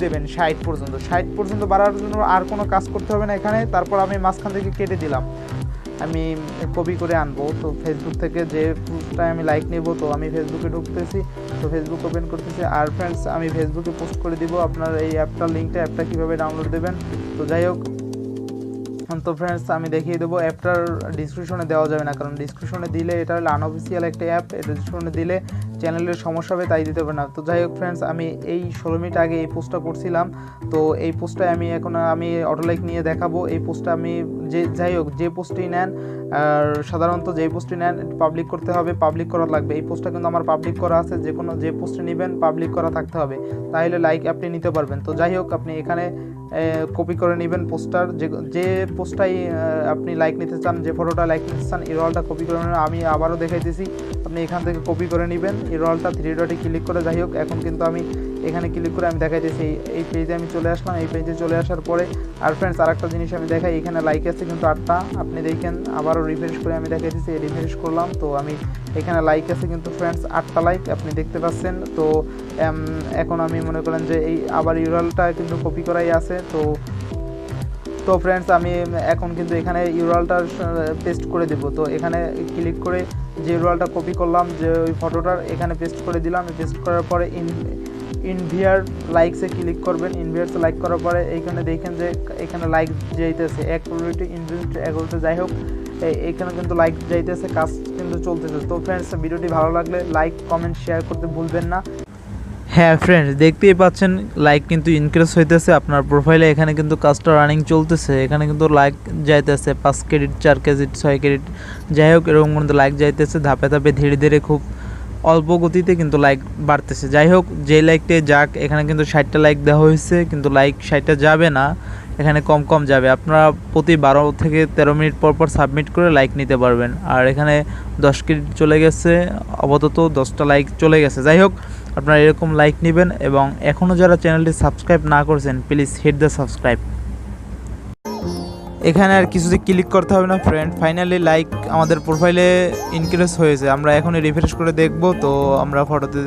দেবেন 60 পর্যন্ত। 60 পর্যন্ত বাড়ার জন্য আর কোনো কাজ করতে হবে না এখানে। তারপর আমি মাঝখান থেকে কেটে দিলাম, আমি কপি করে আনবো। তো ফেসবুক থেকে যে পোস্টটায় আমি লাইক নেব, তো আমি ফেসবুকে ঢুকতেছি, তো ফেসবুক ওপেন করতেছি। আর ফ্রেন্ডস আমি ফেসবুকে পোস্ট করে দিব আপনার এই অ্যাপটার লিঙ্কটা, অ্যাপটা কীভাবে ডাউনলোড দেবেন। তো যাই হোক, তো ফ্রেন্ডস আমি দেখিয়ে দেবো। অ্যাপটার ডিসক্রিপশনে দেওয়া যাবে না, কারণ ডিসক্রিপশনে দিলে এটা হলো আনঅফিসিয়াল একটা অ্যাপ, এটা ডিসক্রিপশনে দিলে চ্যানেলের সমস্যা হবে, তাই দিতে হবে না। তো যাই হোক ফ্রেন্ডস, আমি এই 16 মিনিট আগে এই পোস্টটা করছিলাম। তো এই পোস্টটায় আমি অটো লাইক নিয়ে দেখাবো। এই পোস্টটা আমি যাই হোক যে পোস্টই নেন, আর সাধারণত যে পোস্টই নেন পাবলিক করতে হবে, পাবলিক করা লাগবে। এই পোস্টটা কিন্তু আমার পাবলিক করা আছে, যে পোস্টে নেবেন পাবলিক করা থাকতে হবে, তাহলে লাইক আপনি নিতে পারবেন। তো যাই হোক, আপনি এখানে কপি করে নেবেন পোস্টার, যে পোস্টটাই আপনি লাইক নিতে চান, যে ফটোটা লাইক নিতে চান, এই রোলটা কপি করে নেবেন। আমি আবারও দেখাইতেছি, আপনি এখান থেকে কপি করে নেবেন এই রোলটা, 3 ডটে ক্লিক করে। যাই হোক, এখন কিন্তু আমি এখানে ক্লিক করে আমি দেখাইতেছি, এই পেজে আমি চলে আসলাম। এই পেজে চলে আসার পরে আর ফ্রেন্ডস আরেকটা জিনিস আমি দেখাই, এখানে লাইক আছে কিন্তু 8টা, আপনি দেখেন। আবারও রিফ্রেশ করে আমি দেখাইতেছি, রিফ্রেশ করলাম, তো আমি এখানে লাইক আছে কিন্তু ফ্রেন্ডস 8টা লাইক আপনি দেখতে পাচ্ছেন। তো এখন আমি মনে করেন যে এই আবার ইউরলটা কিন্তু কপি করাই আছে। তো ফ্রেন্ডস আমি এখন কিন্তু এখানে ইউরলটা পেস্ট করে দেব। তো এখানে ক্লিক করে যে ইউরলটা কপি করলাম, যে ওই ফটোটার এখানে পেস্ট করে দিলাম। পেস্ট করার পরে ইনভিয়ার লাইকসে ক্লিক করবেন। ইনভিয়ার্সে লাইক করার পরে এইখানে দেখেন যে এখানে লাইক যাইতেছে 11 যাই হোক, এইখানে কিন্তু লাইক যাইতেছে, কাজ কিন্তু চলতেছে। তো ফ্রেন্ডস, ভিডিওটি ভালো লাগলে লাইক কমেন্ট শেয়ার করতে ভুলবেন না। হ্যাঁ ফ্রেন্ডস, দেখতেই পাচ্ছেন লাইক কিন্তু ইনক্রিজ হইতেছে আপনার প্রোফাইলে। এখানে কিন্তু কাজটা রানিং চলতেছে, এখানে কিন্তু লাইক যাইতেছে 5 ক্রেডিট, 4 ক্রেডিট, 6 ক্রেডিট, যাই হোক এরকম কিন্তু লাইক যাইতেছে ধাপে ধাপে, ধীরে ধীরে, খুব অল্প গতিতে কিন্তু লাইক বাড়তেছে। যাই হোক, যে লাইকটাই যাক, এখানে কিন্তু 60টা লাইক দেওয়া হয়েছে, কিন্তু লাইক 60টা যাবে না, এখানে কম কম যাবে। আপনারা প্রতি 12 থেকে 13 মিনিট পর পর সাবমিট করে লাইক নিতে পারবেন। আর এখানে 10 ক্রেডিট চলে গেছে, আপাতত 10টা লাইক চলে গেছে। যাই হোক, আপনারা এরকম লাইক নেবেন, এবং এখনও যারা চ্যানেলটি সাবস্ক্রাইব না করেছেন প্লিজ হিট দ্য সাবস্ক্রাইব। এখানে আর কিছুতে ক্লিক করতে হবে না ফ্রেন্ড, ফাইনালি লাইক আমাদের প্রোফাইলে ইনক্রিজ হয়েছে। আমরা এখনই রিফ্রেশ করে দেখব। তো আমরা ফটোতে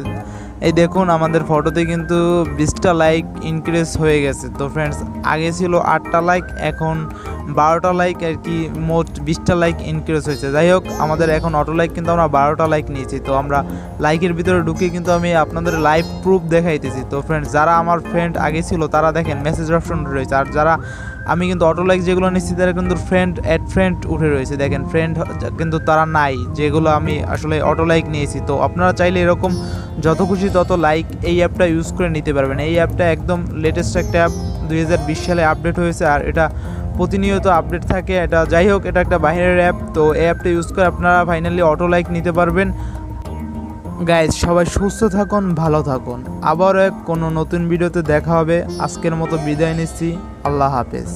এই দেখুন, আমাদের ফটোতে কিন্তু 20টা লাইক ইনক্রিজ হয়ে গেছে। তো ফ্রেন্ডস, আগে ছিল 8টা লাইক, এখন 12টা লাইক আর কি, মোট 20টা লাইক ইনক্রিজ হয়েছে। যাই হোক, আমাদের এখন অটো লাইক কিন্তু আমরা 12টা লাইক নিয়েছি। তো আমরা লাইকের ভিতরে ঢুকে কিন্তু আমি আপনাদের লাইভ প্রুফ দেখাইতেছি। তো ফ্রেন্ডস, যারা আমার ফ্রেন্ড আগে ছিল তারা দেখেন মেসেজ অপশন রয়েছে, আর যারা আমি কিন্তু অটো লাইক যেগুলো নিচ্ছি তারা কিন্তু অ্যাড ফ্রেন্ড উঠে রয়েছে, দেখেন ফ্রেন্ড কিন্তু তারা নাই, যেগুলো আমি আসলে অটো লাইক নিয়েছি। তো আপনারা চাইলে এরকম যত খুশি তত লাইক এই অ্যাপটা ইউজ করে নিতে পারবেন। এই অ্যাপটা একদম লেটেস্ট একটা অ্যাপ, 2020 সালে আপডেট হয়েছে, আর এটা প্রতিনিয়ত আপডেট থাকে। এটা যাই হোক, এটা একটা বাইরের অ্যাপ। তো এই অ্যাপটা ইউজ করে আপনারা ফাইনালি অটো লাইক নিতে পারবেন। গাইজ, সবাই সুস্থ থাকুন, ভালো থাকুন, আবার কোনো নতুন ভিডিওতে দেখা হবে। আজকের মতো বিদায় নিচ্ছি, আল্লাহ হাফেজ।